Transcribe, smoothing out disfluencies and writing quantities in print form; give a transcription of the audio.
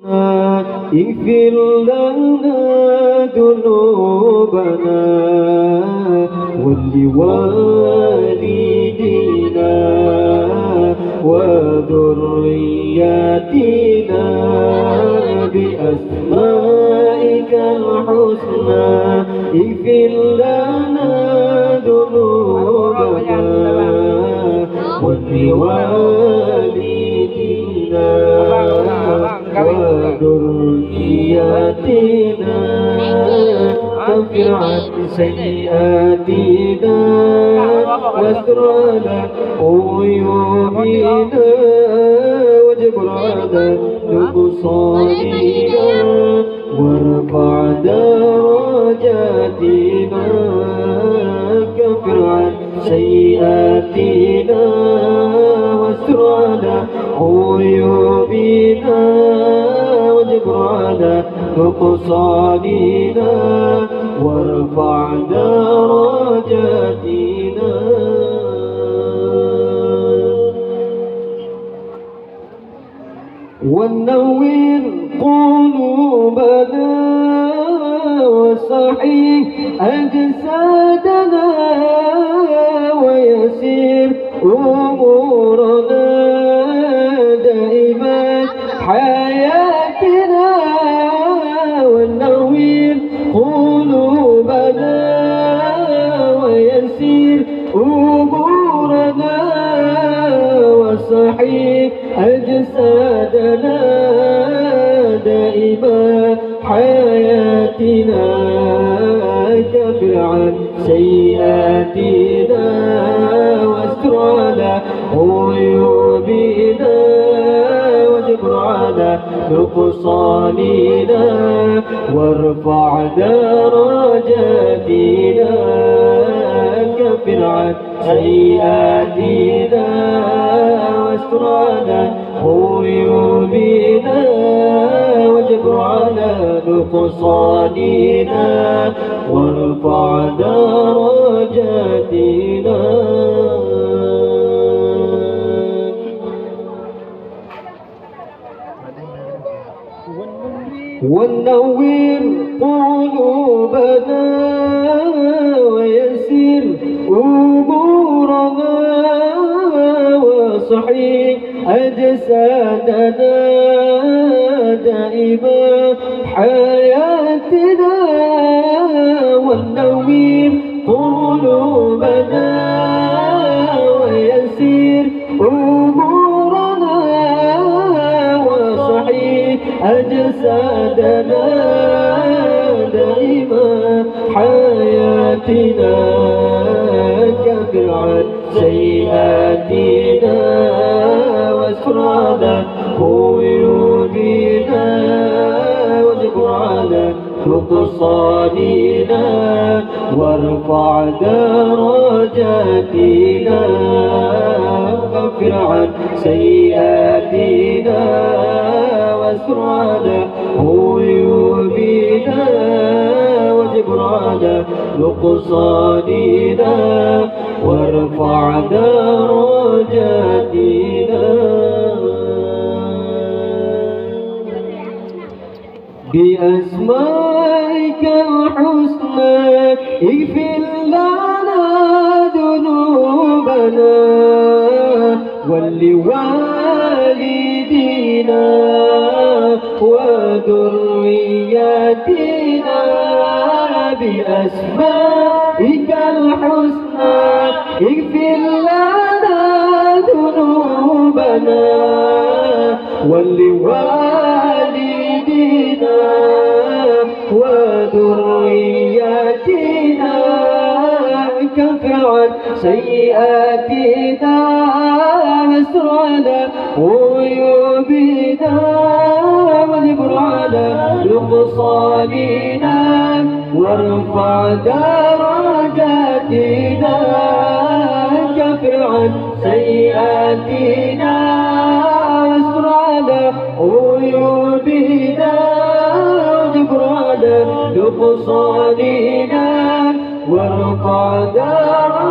اغفر لنا ذنوبنا ولوالدينا وذرياتنا بأسمائك الحسنى اغفر لنا ذنوبنا ولوالدينا وذرياتنا كفر عن سيئاتنا واستر على عيوبنا واجبر على نقصاننا وارفع درجاتنا كفر عن سيئاتنا واستر على عيوبنا واجبر على نقصاننا وارفع درجاتنا ونور قلوبنا وصحيح أجسادنا ويسير أمورنا دائما حياتنا ونور قلوبنا ويسير أمورنا وصحيح أجسادنا دائما حياتنا كفر عن سيئاتنا واستر على عيوبنا واجبر على نقصاننا وارفع درجاتنا كفر عن سيئاتنا واستر على عيوبنا واجبر على نقصاننا وارفع درجاتنا ونور قلوبنا ويسر أمورنا وصحيح أجسادنا دائما حياتنا ونور قلوبنا ويسر أمورنا وصحيح أجسادنا دائما حياتنا كفر عن سيئاتنا واستر على عيوبنا واجبر على نقصاننا وارفع درجاتنا كفر عن سيئاتنا واستر على عيوبنا واجبر على نقصاننا وارفع درجاتنا بأسمائك الحسنى اغفر لنا ذنوبنا ولوالدينا وذرياتنا بأسمائك الحسنى اغفر لنا ذنوبنا ولوالدينا وذرياتنا كفر عن سيئاتنا واستر على عيوبنا واجبر على نقصاننا وارفع درجاتنا كفر عن سيئاتنا واستر على عيوبنا واجبر على نقصاننا وارفع درجاتنا